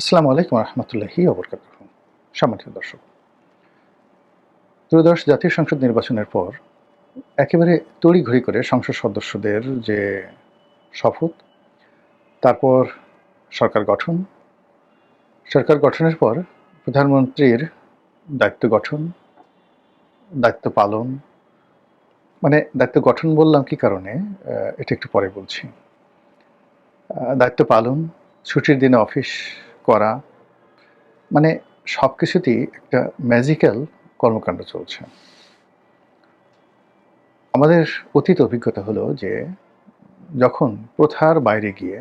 আসসালামু আলাইকুম রহমতুল্লাহি ওবরকাতুহ। সম্মানিত দর্শক, ত্রয়োদশ জাতীয় সংসদ নির্বাচনের পর একেবারে তড়িঘড়ি করে সংসদ সদস্যদের যে শপথ, তারপর সরকার গঠন, সরকার গঠনের পর প্রধানমন্ত্রীর দায়িত্ব গঠন, দায়িত্ব পালন, মানে দায়িত্ব গঠন বললাম কি কারণে, এটা একটু পরে বলছি। দায়িত্ব পালন, ছুটির দিনে অফিস করা, মানে সব কিছুতেই একটা ম্যাজিক্যাল কর্মকাণ্ড চলছে। আমাদের অতীত অভিজ্ঞতা হলো যে যখন প্রথার বাইরে গিয়ে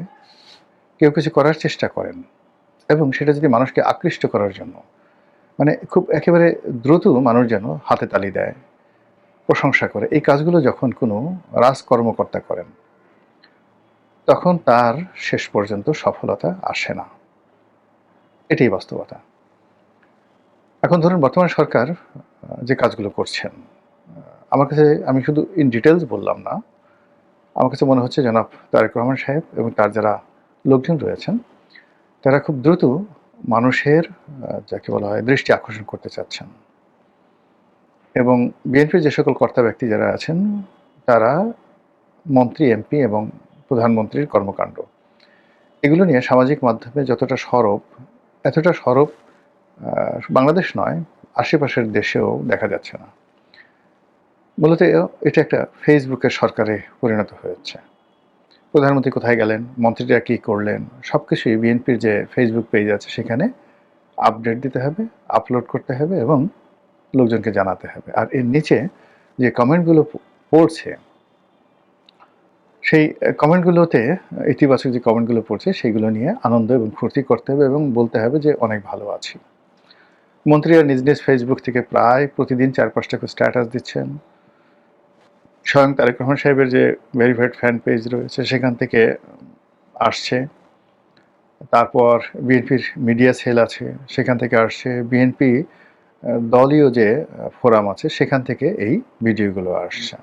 কেউ কিছু করার চেষ্টা করেন এবং সেটা যদি মানুষকে আকৃষ্ট করার জন্য, মানে খুব একেবারে দ্রুত মানুষ যেন হাতে তালি দেয়, প্রশংসা করে, এই কাজগুলো যখন কোনো রাজকর্মকর্তা করেন তখন তার শেষ পর্যন্ত সফলতা আসে না। এটাই বাস্তবতা। এখন ধরুন বর্তমান সরকার যে কাজগুলো করছেন, আমার কাছে, আমি শুধু ইন ডিটেলস বললাম না, আমার কাছে মনে হচ্ছে জনাব তারেক রহমান সাহেব এবং তার যারা লোকজন রয়েছেন তারা খুব দ্রুত মানুষের যাকে বলা হয় দৃষ্টি আকর্ষণ করতে চাচ্ছেন, এবং বিএনপির যে সকল কর্তা ব্যক্তি যারা আছেন তারা মন্ত্রী, এমপি এবং প্রধানমন্ত্রীর কর্মকাণ্ড এগুলো নিয়ে সামাজিক মাধ্যমে যতটা সরব, এতটা সরব বাংলাদেশ নয়, আশেপাশের দেশেও দেখা যাচ্ছে না। মূলত এটা একটা ফেসবুকের সরকারে পরিণত হয়েছে। প্রধানমন্ত্রী কোথায় গেলেন, মন্ত্রীরা কী করলেন, সব কিছুই বিএনপির যে ফেসবুক পেজ আছে সেখানে আপডেট দিতে হবে, আপলোড করতে হবে এবং লোকজনকে জানাতে হবে। আর এর নিচে যে কমেন্টগুলো পড়ছে, সেই কমেন্টগুলোতে ইতিবাচক যে কমেন্টগুলো পড়ছে সেগুলো নিয়ে আনন্দ এবং ফুর্তি করতে হবে এবং বলতে হবে যে অনেক ভালো আছি। মন্ত্রীরা নিজ নিজ ফেসবুক থেকে প্রায় প্রতিদিন 4-5টা করে স্ট্যাটাস দিচ্ছেন। স্বয়ং তারেক রহমান সাহেবের যে ভেরিফাইড ফ্যান পেজ রয়েছে সেখান থেকে আসছে। তারপর বিএনপির মিডিয়া সেল আছে, সেখান থেকে আসছে। বিএনপি দলীয় যে ফোরাম আছে সেখান থেকে এই ভিডিওগুলো আসছে।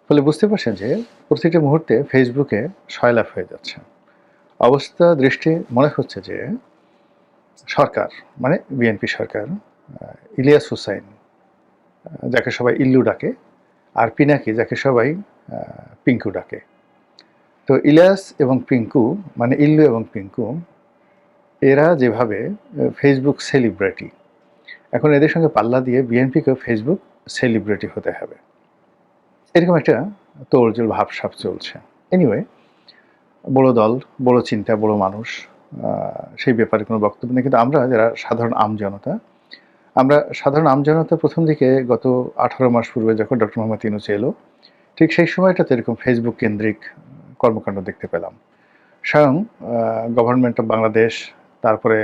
ফলে বুঝতে পারছেন যে প্রতিটা মুহূর্তে ফেসবুকে সয়লাভ হয়ে যাচ্ছে। অবস্থা দৃষ্টি মনে হচ্ছে যে সরকার, মানে বিএনপি সরকার, ইলিয়াস হুসাইন যাকে সবাই ইল্লু ডাকে, আর পিনাকি যাকে সবাই পিঙ্কু ডাকে, তো ইলিয়াস এবং পিঙ্কু মানে ইল্লু এবং পিঙ্কু, এরা যেভাবে ফেসবুক সেলিব্রিটি, এখন এদের সঙ্গে পাল্লা দিয়ে বিএনপিকেও ফেসবুক সেলিব্রিটি হতে হবে, এরকম একটা তোড়জোড় ভাবসাব চলছে। এনিওয়ে, বড় দল, বড় চিন্তা, বড় মানুষ, সেই ব্যাপারে কোনো বক্তব্য নেই। কিন্তু আমরা যারা সাধারণ আমজনতা প্রথম দিকে গত 18 মাস পূর্বে যখন ডক্টর মোহাম্মদ ইউনূস এলো, ঠিক সেই সময়টাতে এরকম ফেসবুক কেন্দ্রিক কর্মকাণ্ড দেখতে পেলাম। স্বয়ং গভর্নমেন্ট অফ বাংলাদেশ, তারপরে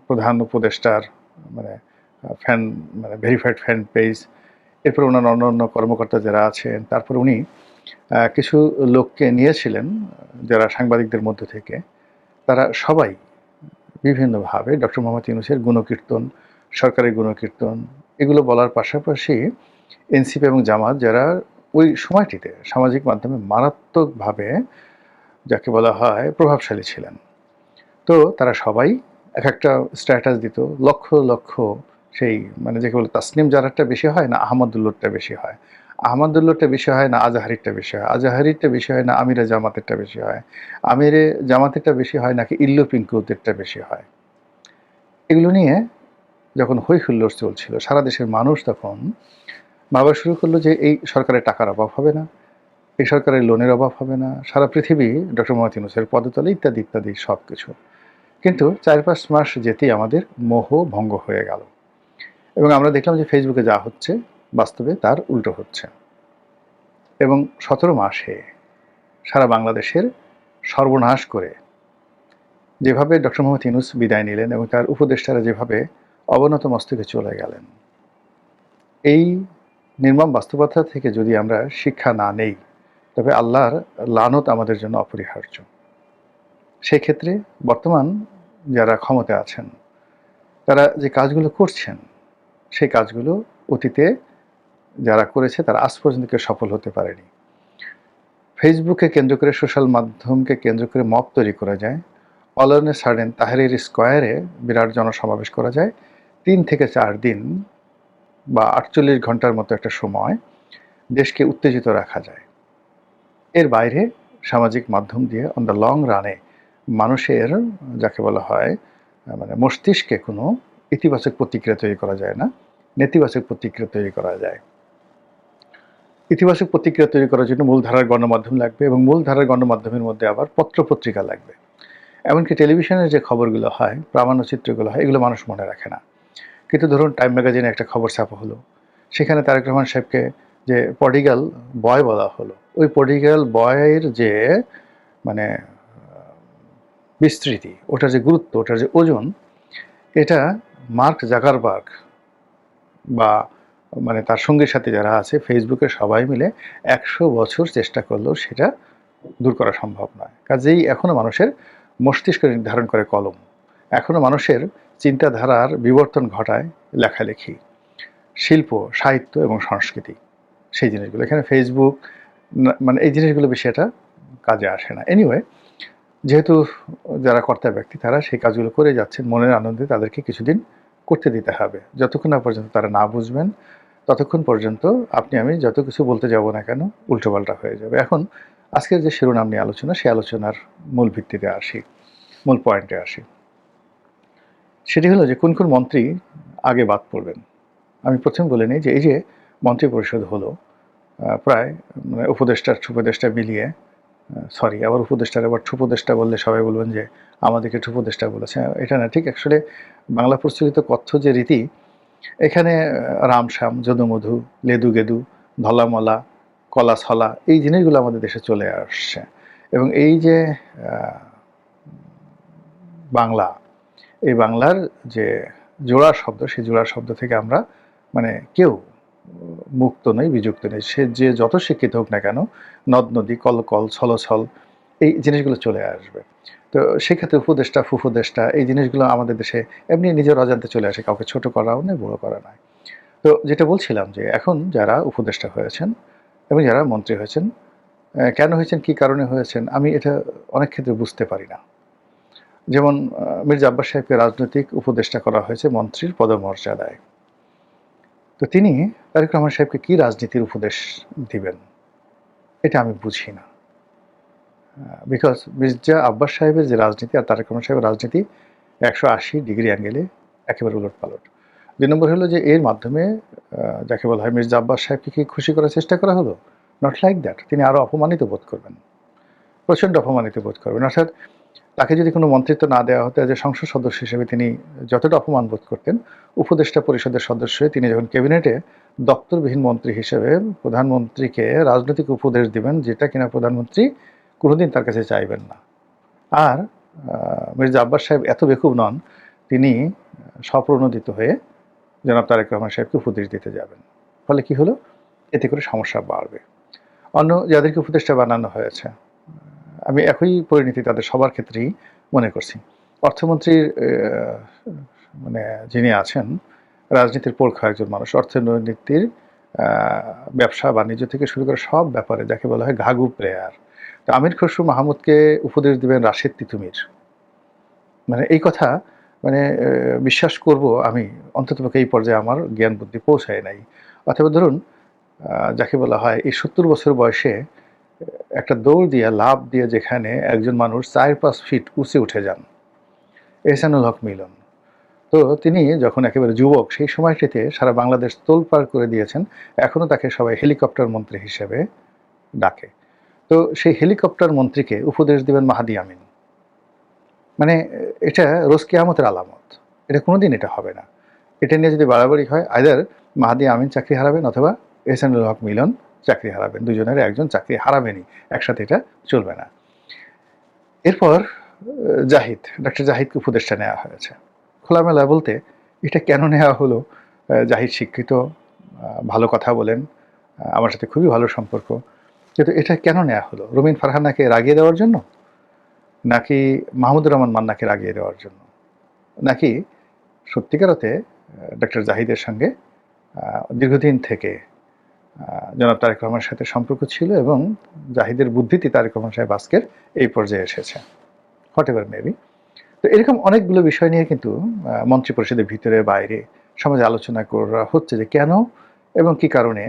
প্রধান উপদেষ্টার মানে ফ্যান, মানে ভেরিফাইড ফ্যান পেজ, এরপর ওনার অন্যান্য কর্মকর্তা যারা আছেন, তারপর উনি কিছু লোককে নিয়েছিলেন যারা সাংবাদিকদের মধ্য থেকে, তারা সবাই বিভিন্নভাবে ডক্টর মোহাম্মদ ইউনূসের গুণকীর্তন, সরকারের গুণকীর্তন, এগুলো বলার পাশাপাশি এনসিপি এবং জামাত যারা ওই সময়টিতে সামাজিক মাধ্যমে মারাত্মকভাবে যাকে বলা হয় প্রভাবশালী ছিলেন, তো তারা সবাই এক একটা স্ট্যাটাস দিত, লক্ষ লক্ষ, সেই মানে যাকে বলে তাসনিম জারারটা বেশি হয় না আহমদুল্লোরটা বেশি হয়, আহমদুল্লোরটা বেশি হয় না আজাহারিরটা বেশি হয়, আজাহারিরটা বেশি হয় না আমিরে জামাতেরটা বেশি হয়, আমিরে জামাতেরটা বেশি হয় নাকি ইল্লু পিঙ্কুদেরটা বেশি হয়। এগুলো নিয়ে যখন হই হুল্লোড় চলছিল, সারা দেশের মানুষ তখন ভাবা শুরু করলো যে এই সরকারের টাকার অভাব হবে না, এই সরকারের লোনের অভাব হবে না, সারা পৃথিবী ডক্টর মোহাম্মদ ইউনূসের পদতলে, ইত্যাদি ইত্যাদি সব কিছু। কিন্তু 4-5 মাস যেতেই আমাদের মোহ ভঙ্গ হয়ে গেল এবং আমরা দেখলাম যে ফেসবুকে যা হচ্ছে বাস্তবে তার উল্টো হচ্ছে। এবং 17 মাসে সারা বাংলাদেশের সর্বনাশ করে যেভাবে ডক্টর মোহাম্মদ ইউনূস বিদায় নিলেন এবং তার উপদেষ্টারা যেভাবে অবনত মস্তকে চলে গেলেন, এই নির্মম বাস্তবতা থেকে যদি আমরা শিক্ষা না নেই তবে আল্লাহর লানত আমাদের জন্য অপরিহার্য। সেক্ষেত্রে বর্তমান যারা ক্ষমতায় আছেন তারা যে কাজগুলো করছেন সেই কাজগুলো অতীতে যারা করেছে তারা আজ পর্যন্ত কেউ সফল হতে পারেনি। ফেসবুককে কেন্দ্র করে, সোশ্যাল মাধ্যমকে কেন্দ্র করে মব তৈরি করা যায়, all on a sudden Tahrir স্কোয়ারে বিরাট জনসমাবেশ করা যায়। 3 থেকে 4 দিন বা 48 ঘন্টার মতো একটা সময় দেশকে উত্তেজিত রাখা যায়। এর বাইরে সামাজিক মাধ্যম দিয়ে অন দ্য লং রানে মানুষের যাকে বলা হয় মানে মস্তিষ্কে কোনো ইতিবাচক প্রতিক্রিয়া তৈরি করা যায় না, নেতিবাচক প্রতিক্রিয়া তৈরি করা যায়। ইতিবাচক প্রতিক্রিয়া তৈরি করার জন্য মূলধারার গণমাধ্যম লাগবে এবং মূলধারার গণমাধ্যমের মধ্যে আবার পত্রপত্রিকা লাগবে। এমনকি টেলিভিশনের যে খবরগুলো হয়, প্রামাণ্যচিত্রগুলো হয়, এগুলো মানুষ মনে রাখে না। কিন্তু ধরুন টাইম ম্যাগাজিনে একটা খবর ছাপা হলো, সেখানে তারেক রহমান সাহেবকে যে প্রডিগাল বয় বলা হলো, ওই প্রডিগাল বয়ের যে মানে বিস্তৃতি, ওটার যে গুরুত্ব, ওটার যে ওজন, এটা মার্ক জাকারবার্গ বা মানে তার সঙ্গী সাথী যারা আছে ফেসবুকে সবাই মিলে 100 বছর চেষ্টা করলেও সেটা দূর করা সম্ভব নয়। কাজেই এখনো মানুষের মস্তিষ্ক নির্ধারণ করে কলম, এখনো মানুষের চিন্তাধারার বিবর্তন ঘটায় লেখালেখি, শিল্প, সাহিত্য এবং সংস্কৃতি, সেই জিনিসগুলো। এখানে ফেসবুক মানে এই জিনিসগুলো বেশি এটা কাজে আসে না। এনিওয়ে, যেহেতু যারা কর্তা ব্যক্তি তারা সেই কাজগুলো করে যাচ্ছেন মনের আনন্দে, তাদেরকে কিছুদিন করতে দিতে হবে। যতক্ষণ না পর্যন্ত তারা না বুঝবেন, ততক্ষণ পর্যন্ত আপনি আমি যত কিছু বলতে যাব না কেন উল্টোপাল্টা হয়ে যাবে। এখন আজকের যে শিরোনাম নিয়ে আলোচনা, সেই আলোচনার মূল ভিত্তিতে আসি, মূল পয়েন্টে আসি। সেটি হলো যে কোন কোন মন্ত্রী আগে বাদ পড়বেন। আমি প্রথমে বলে নিই যে এই যে মন্ত্রী পরিষদ হলো, প্রায় মানে উপদেষ্টার উপদেষ্টা মিলিয়ে, সরি আবার উপদেষ্টার আবার ঠুপদেষ্টা বললে সবাই বলবেন যে আমাদেরকে ঠুপদেষ্টা বলেছে, এটা না। ঠিক অ্যাকচুয়ালি বাংলা প্রচলিত কথ্য যে রীতি, এখানে রামশ্যাম, যদুমধু, লেদু গেদু, ধলামলা, কলা ছলা, এই জিনিসগুলো আমাদের দেশে চলে আসছে। এবং এই যে বাংলা, এই বাংলার যে জোড়া শব্দ, সেই জোড়া শব্দ থেকে আমরা মানে কেউ মুক্ত নই, বিযুক্ত নেই। সে যে যত শিক্ষিত হোক না কেন, নদ নদী, কল কল, ছলছল, এই জিনিসগুলো চলে আসবে। তো সেক্ষেত্রে উপদেষ্টা, ফুফদেষ্টা, এই জিনিসগুলো আমাদের দেশে এমনি নিজের অজান্তে চলে আসে, কাউকে ছোট করাও নেই, বড় করা নয়। তো যেটা বলছিলাম যে এখন যারা উপদেষ্টা হয়েছেন এবং যারা মন্ত্রী হয়েছেন, কেন হয়েছেন, কী কারণে হয়েছেন, আমি এটা অনেক ক্ষেত্রে বুঝতে পারি না। যেমন মির্জা আব্বাস সাহেবকে রাজনৈতিক উপদেষ্টা করা হয়েছে মন্ত্রীর পদমর্যাদায়। তো তিনি তারেক রহমান সাহেবকে কী রাজনীতির উপদেশ দিবেন, এটা আমি বুঝি না। বিকজ মির্জা আব্বাস সাহেবের যে রাজনীতি আর তারেক রহমান সাহেবের রাজনীতি 180 ডিগ্রি অ্যাঙ্গেলে একেবারে উলটপালট। 2 নম্বর হলো যে এর মাধ্যমে যাকে বলা হয় মির্জা আব্বাস সাহেবকে কি খুশি করার চেষ্টা করা হলো? Not like that. তিনি আরও অপমানিত বোধ করবেন, প্রচণ্ড অপমানিত বোধ করবেন। অর্থাৎ তাকে যদি কোনো মন্ত্রিত্ব না দেওয়া হতো, যে সংসদ সদস্য হিসেবে তিনি যতটা অপমান বোধ করতেন, উপদেষ্টা পরিষদের সদস্য হয়ে তিনি যখন ক্যাবিনেটে দপ্তরবিহীন মন্ত্রী হিসেবে প্রধানমন্ত্রীকে রাজনৈতিক উপদেশ দিবেন, যেটা কিনা প্রধানমন্ত্রী কোনোদিন তার কাছে চাইবেন না। আর মির্জা আব্বাস সাহেব এত বেকুব নন, তিনি স্বপ্রণোদিত হয়ে জনাব তারেক রহমান সাহেবকে উপদেশ দিতে যাবেন। ফলে কি হলো? এতে করে সমস্যা বাড়বে। অন্য যাদেরকে উপদেষ্টা বানানো হয়েছে, আমি একই পরিণতি তাদের সবার ক্ষেত্রেই মনে করছি। অর্থমন্ত্রীর মানে যিনি আছেন, রাজনীতির পরখা একজন মানুষ, অর্থনীতির ব্যবসা বাণিজ্য থেকে শুরু করে সব ব্যাপারে যাকে বলা হয় ঘাঘু প্লেয়ার। তো আমির খসরু মাহমুদকে উপদেশ দিবেন রাশেদ তিতুমির, মানে এই কথা মানে বিশ্বাস করব আমি, অন্ততপক্ষে এই পর্যায়ে আমার জ্ঞান বুদ্ধি পৌঁছায় নাই। অথবা ধরুন যাকে বলা হয় এই 70 বছর বয়সে একটা দৌড় দিয়ে, লাফ দিয়ে যেখানে একজন মানুষ 4-5 ফিট উঁচে উঠে যান, এহসানুল হক মিলন। তো তিনি যখন একেবারে যুবক, সেই সময়টিতে সারা বাংলাদেশ তোলপাড় করে দিয়েছেন। এখনও তাকে সবাই হেলিকপ্টার মন্ত্রী হিসেবে ডাকে। তো সেই হেলিকপ্টার মন্ত্রীকে উপদেশ দিবেন মাহাদি আমিন, মানে এটা রোজ কিয়ামতের আলামত। এটা কোনোদিন এটা হবে না। এটা নিয়ে যদি বাড়াবাড়ি হয়, আইদার মাহাদি আমিন চাকরি হারাবেন অথবা এহসানুল হক মিলন চাকরি হারাবেন। দুজনের একজন চাকরি হারাবেনই, একসাথে এটা চলবে না। এরপর জাহিদ, ডক্টর জাহিদকে উপদেষ্টা নেওয়া হয়েছে। খোলামেলা বলতে এটা কেন নেওয়া হলো? জাহিদ শিক্ষিত, ভালো কথা বলেন, আমার সাথে খুবই ভালো সম্পর্ক, কিন্তু এটা কেন নেওয়া হলো? রুমিন ফারহানাকে রাগিয়ে দেওয়ার জন্য, নাকি মাহমুদুর রহমান মান্নাকে রাগিয়ে দেওয়ার জন্য, নাকি সত্যিকার অর্থে ডক্টর জাহিদের সঙ্গে দীর্ঘদিন থেকে জনাব তারেক রহমানের সাথে সম্পর্ক ছিল এবং জাহিদের বুদ্ধিতে তারেক রহমান সাহেব আজকের এই পর্যায়ে এসেছে? What ever maybe. তো এরকম অনেকগুলো বিষয় নিয়ে কিন্তু মন্ত্রিপরিষদের ভিতরে বাইরে সমাজে আলোচনা করা হচ্ছে যে কেন এবং কি কারণে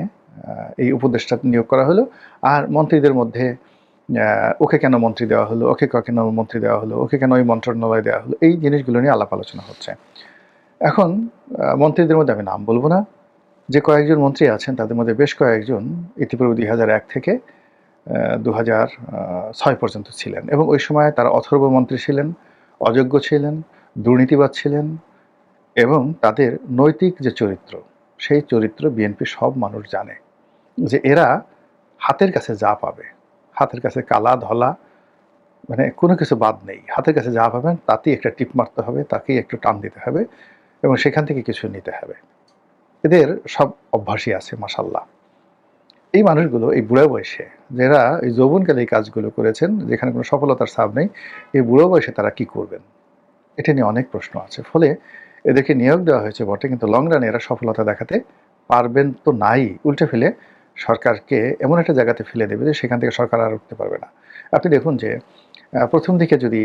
এই উপদেষ্টা নিয়োগ করা হলো, আর মন্ত্রীদের মধ্যে ওকে কেন মন্ত্রী দেওয়া হলো, ওকে কেন মন্ত্রী দেওয়া হলো, ওকে কেন ওই মন্ত্রণালয় দেওয়া হলো, এই জিনিসগুলো নিয়ে আলাপ আলোচনা হচ্ছে। এখন মন্ত্রীদের মধ্যে আমি নাম বলবো না, যে কয়েকজন মন্ত্রী আছেন তাদের মধ্যে বেশ কয়েকজন ইতিপূর্বে 2001 থেকে 2006 পর্যন্ত ছিলেন, এবং ওই সময় তারা অথর্ব মন্ত্রী ছিলেন, অযোগ্য ছিলেন, দুর্নীতিবাদ ছিলেন, এবং তাদের নৈতিক যে চরিত্র, সেই চরিত্র বিএনপি সব মানুষ জানে যে এরা হাতের কাছে যা পাবে, হাতের কাছে কালা ধলা মানে কোনো কিছু বাদ নেই, হাতের কাছে যা পাবেন তাতেই একটা টিপ মারতে হবে, তাকেই একটু টান দিতে হবে এবং সেখান থেকে কিছু নিতে হবে। এদের সব অভ্যাসই আছে মাশাল্লাহ। এই মানুষগুলো এই বুড়া বয়সে, যারা এই যৌবনকালে এই কাজগুলো করেছেন, যেখানে কোনো সফলতার ছাপ নেই, এই বুড়ো বয়সে তারা কি করবেন, এটা নিয়ে অনেক প্রশ্ন আছে। ফলে এদেরকে নিয়োগ দেওয়া হয়েছে বটে, কিন্তু লং রানে এরা সফলতা দেখাতে পারবেন তো নাই, উল্টে ফেলে সরকারকে এমন একটা জায়গাতে ফেলে দেবে যে সেখান থেকে সরকার আর উঠতে পারবে না। আপনি দেখুন যে প্রথম দিকে যদি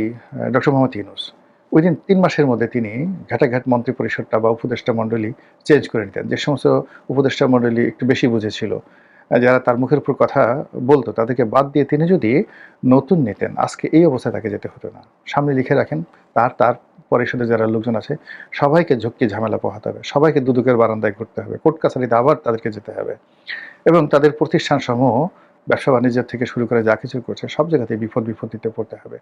ডক্টর মোহাম্মদ ইউনূস উইদিন 3 মাসের মধ্যে তিনি ঘাটাঘাট মন্ত্রী পরিষদটা বা উপদেষ্টা মণ্ডলী চেঞ্জ করে নিতেন। যে সমস্ত উপদেষ্টা মণ্ডলী একটু বেশি বুঝেছিল, যারা তার মুখের উপর কথা বলতো, তাদেরকে বাদ দিয়ে তিনি যদি নতুন নিতেন, আজকে এই অবস্থায় তাকে যেতে হতো না। সামনে লিখে রাখেন, তার পরিষদে যারা লোকজন আছে সবাইকে ঝক্কি ঝামেলা পোহাতে হবে, সবাইকে দুদকের বারান্দায় ঘুরতে হবে, কোর্ট কাছারিতে আবার তাদেরকে যেতে হবে, এবং তাদের প্রতিষ্ঠানসমূহ ব্যবসা বাণিজ্য থেকে শুরু করে যা কিছু করছে সব জায়গাতেই বিপত্তিতে পড়তে হবে।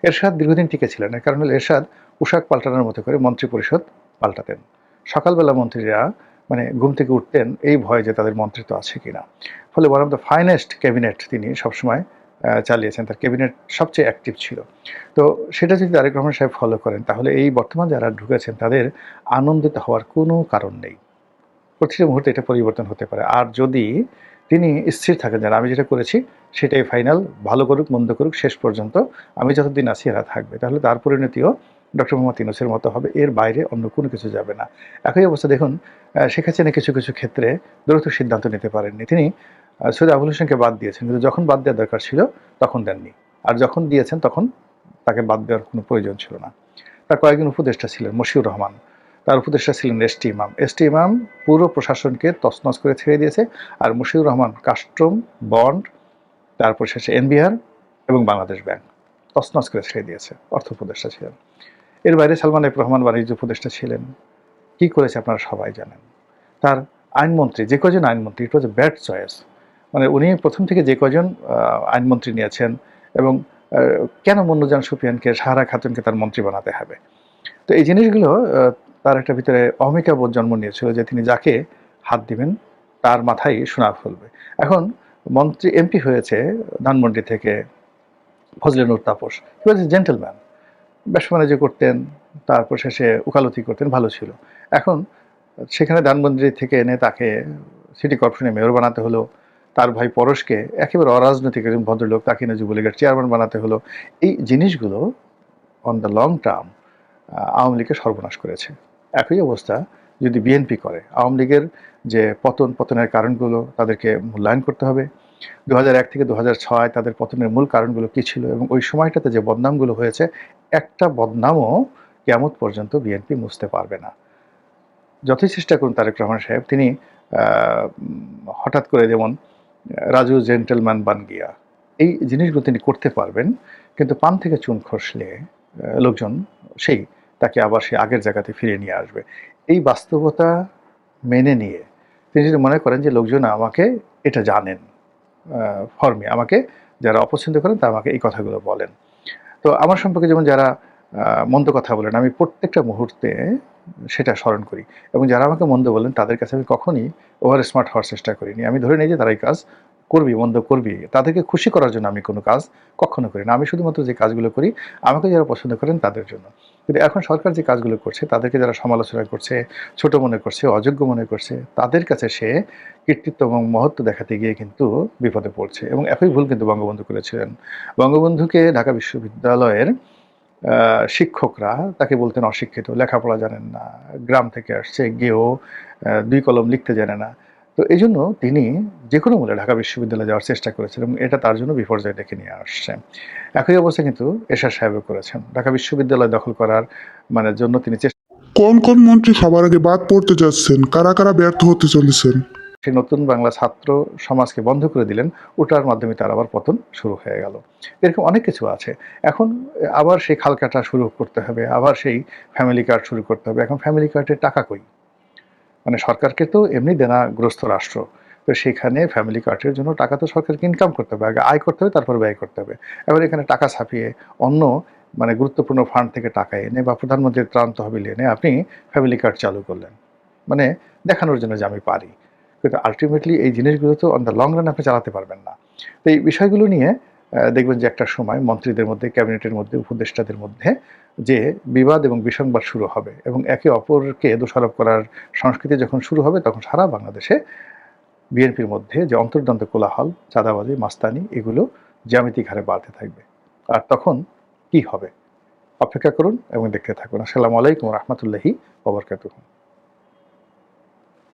এরশাদ দীর্ঘদিন টিকে ছিলেন না, কারণ হলো এরশাদ পোশাক পাল্টানোর মতো করে মন্ত্রী পরিষদ পাল্টাতেন। সকালবেলা মন্ত্রীরা মানে ঘুম থেকে উঠতেন এই ভয় যে তাদের মন্ত্রিত্ব আছে কিনা। ফলে one of the finest cabinet তিনি সবসময় চালিয়েছেন, তার ক্যাবিনেট সবচেয়ে অ্যাক্টিভ ছিল। তো সেটা যদি তারেক রহমান সাহেব ফলো করেন, তাহলে এই বর্তমান যারা ঢুকেছেন তাদের আনন্দিত হওয়ার কোনো কারণ নেই। প্রতিটা মুহূর্তে এটা পরিবর্তন হতে পারে। আর যদি তিনি স্থির থাকেন যে আমি যেটা করেছি সেটাই ফাইনাল, ভালো করুক মন্দ করুক শেষ পর্যন্ত আমি যতদিন আছি এরা থাকবে, তাহলে তার পরিণতিও ডক্টর মোহাম্মদ ইউনূসের মতো হবে, এর বাইরে অন্য কোনো কিছু যাবে না। একই অবস্থা দেখুন, শেখ হাসিনা কিছু কিছু ক্ষেত্রে দ্রুত সিদ্ধান্ত নিতে পারেননি। তিনি সৈয়দ আবুল হোসেনকে বাদ দিয়েছেন, কিন্তু যখন বাদ দেওয়ার দরকার ছিল তখন দেননি, আর যখন দিয়েছেন তখন তাকে বাদ দেওয়ার কোনো প্রয়োজন ছিল না। তার কয়েকজন উপদেষ্টা ছিলেন, মশিউর রহমান, তার উপদেষ্টা ছিলেন এসটি ইমাম পুরো প্রশাসনকে তছনছ করে ছেড়ে দিয়েছে, আর মশিউর রহমান কাস্টম, বন্ড, তারপর শেষে এনবিআর এবং বাংলাদেশ ব্যাংক তছনছ করে ছেড়ে দিয়েছে, অর্থ উপদেষ্টা ছিলেন। এর বাইরে সালমান এফ রহমান বাণিজ্য উপদেষ্টা ছিলেন। কি করেছে আপনারা সবাই জানেন। তার আইনমন্ত্রী, যে কজন আইনমন্ত্রী, ইট ওয়াজ এ ব্যাড চয়েস। মানে উনি প্রথম থেকে যে কজন আইনমন্ত্রী নিয়েছেন, এবং কেন মন্নুজান সুফিয়ানকে, সাহারা খাতুনকে তার মন্ত্রী বানাতে হবে। তো এই জিনিসগুলো তার একটা ভিতরে অহমিকা বোধ জন্ম নিয়েছিল যে তিনি যাকে হাত দিবেন তার মাথায় সোনা ফেলবে। এখন মন্ত্রী এমপি হয়েছে ধানমন্ডি থেকে ফজলে নূর তাপস, হি ওয়াজ এ জেন্টলম্যান, ব্যবসা বাণিজ্য করতেন, তারপর শেষে উকালতি করতেন, ভালো ছিল। এখন সেখানে ধানমন্ডি থেকে এনে তাকে সিটি কর্পোরেশনের মেয়র বানাতে হলো, তার ভাই পরশকে একেবারে অরাজনৈতিক একজন ভদ্রলোক, তাকে এনে যুবলীগের চেয়ারম্যান বানাতে হলো। এই জিনিসগুলো on the long term Awami লীগের সর্বনাশ করেছে। একই অবস্থা যদি বিএনপি করে, আওয়ামী লীগের যে পতনের কারণগুলো তাদেরকে মূল্যায়ন করতে হবে। 2001 থেকে 2006 তাদের পতনের মূল কারণগুলো কী ছিল, এবং ওই সময়টাতে যে বদনামগুলো হয়েছে, একটা বদনামও কিয়ামত পর্যন্ত বিএনপি মুছতে পারবে না। যতই চেষ্টা করুন তারেক রহমান সাহেব, তিনি হঠাৎ করে যেমন রাজু জেন্টেলম্যান বান গিয়া, এই জিনিসগুলো তিনি করতে পারবেন, কিন্তু পান থেকে চুন খসলে লোকজন সেই তাকে আবার সেই আগের জায়গাতে ফিরিয়ে নিয়ে আসবে। এই বাস্তবতা মেনে নিয়ে তিনি যদি মনে করেন যে লোকজন আমাকে এটা জানেন, ফর্মে আমাকে যারা অপছন্দ করেন তা আমাকে এই কথাগুলো বলেন। তো আমার সম্পর্কে যেমন যারা মন্দ কথা বলেন, আমি প্রত্যেকটা মুহূর্তে সেটা স্মরণ করি, এবং যারা আমাকে মন্দ বলেন তাদের কাছে আমি কখনই ওভার স্মার্ট হওয়ার চেষ্টা করিনি। আমি ধরে নিই যে তারা এই কাজ করবি, মন্দ করবি, তাদেরকে খুশি করার জন্য আমি কোনো কাজ কখনো করি না। আমি শুধুমাত্র যে কাজগুলো করি আমাকে যারা পছন্দ করেন তাদের জন্য। কিন্তু এখন সরকার যে কাজগুলো করছে, তাদেরকে যারা সমালোচনা করছে, ছোট মনে করছে, অযোগ্য মনে করছে, তাদের কাছে সে কৃতিত্ব এবং মহত্ব দেখাতে গিয়ে কিন্তু বিপদে পড়ছে। এবং একই ভুল কিন্তু বঙ্গবন্ধু করেছিলেন। বঙ্গবন্ধুকে ঢাকা বিশ্ববিদ্যালয়ের শিক্ষকরা তাকে বলতেন অশিক্ষিত, লেখাপড়া জানেন না, গ্রাম থেকে আসছে, গিয়েও 2 কলম লিখতে জানে না। তো এই জন্য তিনি যে কোনো মূল্যে ঢাকা বিশ্ববিদ্যালয়ে যাওয়ার চেষ্টা করেছেন এবং এটা তার জন্য বিপর্যয় ডেকে নিয়ে আসছে। একই অবস্থা কিন্তু এরশাদ সাহেবও করেছেন। ঢাকা বিশ্ববিদ্যালয় দখল করার জন্য তিনি কোন কোন মন্ত্রী সবার আগে বাদ পড়তে যাচ্ছেন, কারা কারা ব্যর্থ হতে চলেছেন? সেই নতুন বাংলা ছাত্র সমাজকে বন্ধ করে দিলেন, ওটার মাধ্যমে তার আবার পতন শুরু হয়ে গেল। এরকম অনেক কিছু আছে। এখন আবার সেই খাল কাটা শুরু করতে হবে, আবার সেই ফ্যামিলি কার্ড শুরু করতে হবে। এখন ফ্যামিলি কার্ডের টাকা কই? সরকারকে তো এমনি দেনাগ্রস্ত রাষ্ট্র। তো সেখানে ফ্যামিলি কার্ডের জন্য টাকা তো সরকারকে ইনকাম করতে হবে। আগে আয় করতে হবে, তারপর ব্যয় করতে হবে। এবার এখানে টাকা ছাপিয়ে অন্য গুরুত্বপূর্ণ ফান্ড থেকে টাকা এনে বা প্রধানমন্ত্রীর ত্রাণ তহবিল এনে আপনি ফ্যামিলি কার্ড চালু করলেন। মানে দেখানোর জন্য যে আমি পারি। কিন্তু আল্টিমেটলি এই জিনিসগুলো তো অন দ্য লং রান আপনি চালাতে পারবেন না। তো এই বিষয়গুলো নিয়ে দেখবেন যে একটা সময় মন্ত্রীদের মধ্যে, ক্যাবিনেটের মধ্যে, উপদেষ্টাদের মধ্যে যে বিবাদ এবং বিসংবাদ শুরু হবে এবং একে অপরকে দোষারোপ করার সংস্কৃতি যখন শুরু হবে, তখন সারা বাংলাদেশে বিএনপির মধ্যে যে অন্তর্দ্বন্দ্ব কোলাহল, চাঁদাবাজি, মাস্তানি এগুলো জ্যামিতিক হারে বাড়তে থাকবে। আর তখন কি হবে? অপেক্ষা করুন এবং দেখতে থাকুন। আসসালামু আলাইকুম ওয়া রাহমাতুল্লাহি ওয়া বারাকাতুহু।